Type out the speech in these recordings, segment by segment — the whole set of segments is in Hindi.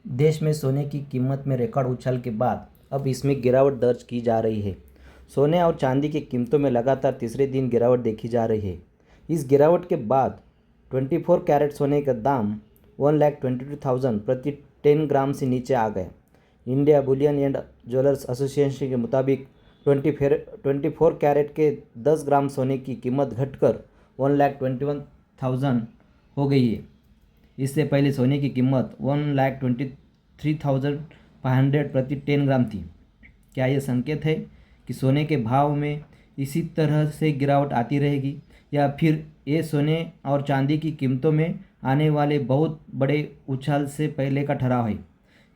देश में सोने की कीमत में रिकॉर्ड उछाल के बाद अब इसमें गिरावट दर्ज की जा रही है। सोने और चांदी की कीमतों में लगातार तीसरे दिन गिरावट देखी जा रही है। इस गिरावट के बाद 24 कैरेट सोने का दाम 1,22,000 प्रति 10 ग्राम से नीचे आ गया। India Boolean and jewellers association के मुताबिक 24 कैरेट के 10 ग्राम सोने की कीमत घटकर 1,21,000 हो गई है। इससे पहले सोने की कीमत 1,23,500 प्रति 10 ग्राम थी। क्या यह संकेत है कि सोने के भाव में इसी तरह से गिरावट आती रहेगी, या फिर ये सोने और चांदी की कीमतों में आने वाले बहुत बड़े उछाल से पहले का ठहराव है?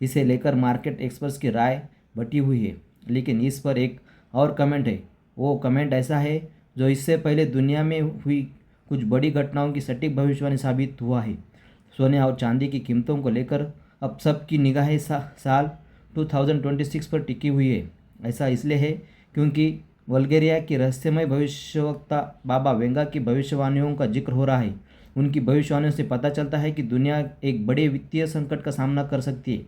इसे लेकर मार्केट एक्सपर्ट्स की राय बटी हुई है, लेकिन इस पर एक और कमेंट है। वो कमेंट ऐसा है जो इससे पहले दुनिया में हुई कुछ बड़ी घटनाओं की सटीक भविष्यवाणी साबित हुआ है। सोने और चांदी की कीमतों को लेकर अब सबकी निगाहें साल 2026 पर टिकी हुई है। ऐसा इसलिए है क्योंकि बल्गेरिया की रहस्यमय भविष्यवक्ता बाबा वेंगा की भविष्यवाणियों का जिक्र हो रहा है। उनकी भविष्यवाणियों से पता चलता है कि दुनिया एक बड़े वित्तीय संकट का सामना कर सकती है,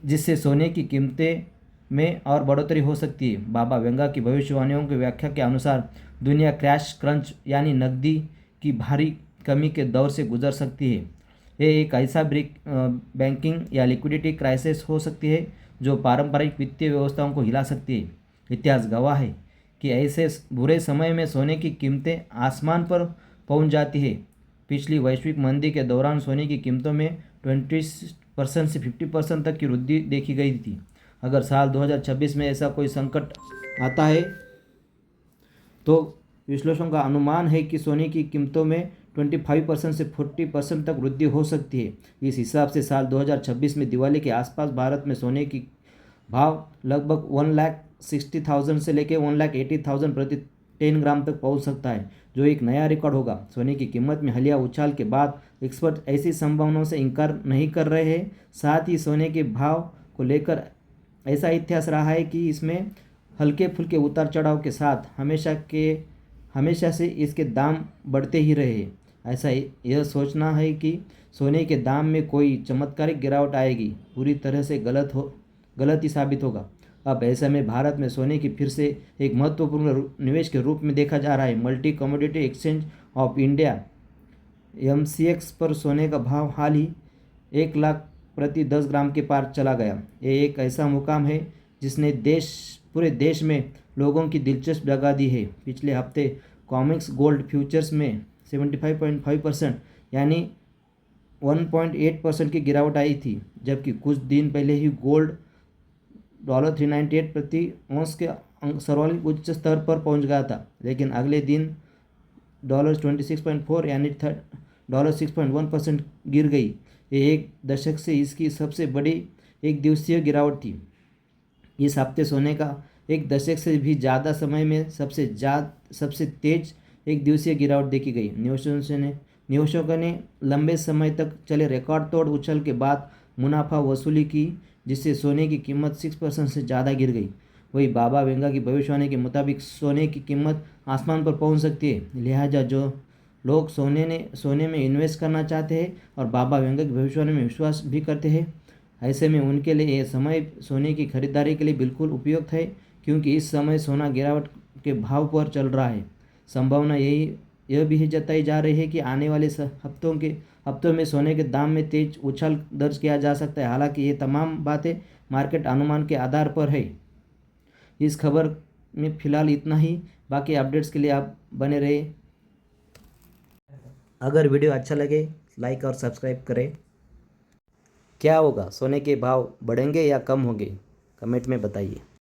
जिससे सोने की कीमतें में और बढ़ोतरी हो सकती है। बाबा वेंगा की भविष्यवाणियों की व्याख्या के अनुसार दुनिया क्रैश क्रंच यानी नकदी की भारी कमी के दौर से गुजर सकती है। ये एक ऐसा बैंकिंग या लिक्विडिटी क्राइसिस हो सकती है जो पारंपरिक वित्तीय व्यवस्थाओं को हिला सकती है। इतिहास गवाह है कि ऐसे बुरे समय में सोने की कीमतें आसमान पर पहुंच जाती है। पिछली वैश्विक मंदी के दौरान सोने की कीमतों में 20% से 50% तक की वृद्धि देखी गई थी। अगर साल 2026 में ऐसा कोई संकट आता है तो विश्लेषकों का अनुमान है कि सोने की कीमतों में 25% से 40% तक वृद्धि हो सकती है। इस हिसाब से साल 2026 में दिवाली के आसपास भारत में सोने की भाव लगभग 1,60,000 से लेकर 1,80,000 प्रति 10 ग्राम तक पहुंच सकता है, जो एक नया रिकॉर्ड होगा। सोने की कीमत में हालिया उछाल के बाद एक्सपर्ट ऐसी संभावनाओं से इनकार नहीं कर रहे हैं। साथ ही सोने के भाव को लेकर ऐसा इतिहास रहा है कि इसमें हल्के फुल्के उतार चढ़ाव के साथ हमेशा से इसके दाम बढ़ते ही रहे हैं। ऐसा यह सोचना है कि सोने के दाम में कोई चमत्कारिक गिरावट आएगी पूरी तरह से गलत ही साबित होगा। अब ऐसे में भारत में सोने की फिर से एक महत्वपूर्ण निवेश के रूप में देखा जा रहा है। Multi commodity exchange of India MCX पर सोने का भाव हाल ही 1 लाख प्रति 10 ग्राम के पार चला गया। ये एक ऐसा मुकाम है जिसने पूरे देश में लोगों की दिलचस्प जगा दी है। पिछले हफ्ते कॉमिक्स गोल्ड फ्यूचर्स में 75.5% यानी 1.8% की गिरावट आई थी, जबकि कुछ दिन पहले ही गोल्ड $398 प्रति औंस के सर्वाधिक उच्च स्तर पर पहुंच गया था, लेकिन अगले दिन $26.4 यानी 6.1% गिर गई। ये एक दशक से इसकी सबसे बड़ी एक दिवसीय गिरावट थी। इस हफ्ते सोने का एक दशक से भी ज़्यादा समय में सबसे तेज एक दिवसीय गिरावट देखी गई। निवेशकों ने लंबे समय तक चले रिकॉर्ड तोड़ उछल के बाद मुनाफा वसूली की, जिससे सोने की कीमत 6% से ज़्यादा गिर गई। वही बाबा वेंगा की भविष्यवाणी के मुताबिक सोने की कीमत आसमान पर पहुंच सकती है। लिहाजा जो लोग सोने में इन्वेस्ट करना चाहते हैं और बाबा वेंगा की भविष्यवाणी में विश्वास भी करते हैं, ऐसे में उनके लिए यह समय सोने की खरीदारी के लिए बिल्कुल उपयुक्त है, क्योंकि इस समय सोना गिरावट के भाव पर चल रहा है। संभावना यह भी जताई जा रही है कि आने वाले हफ्तों में सोने के दाम में तेज उछाल दर्ज किया जा सकता है। हालांकि ये तमाम बातें मार्केट अनुमान के आधार पर है। इस खबर में फिलहाल इतना ही। बाकी अपडेट्स के लिए आप बने रहे। अगर वीडियो अच्छा लगे लाइक और सब्सक्राइब करें। क्या होगा, सोने के भाव बढ़ेंगे या कम होंगे, कमेंट में बताइए।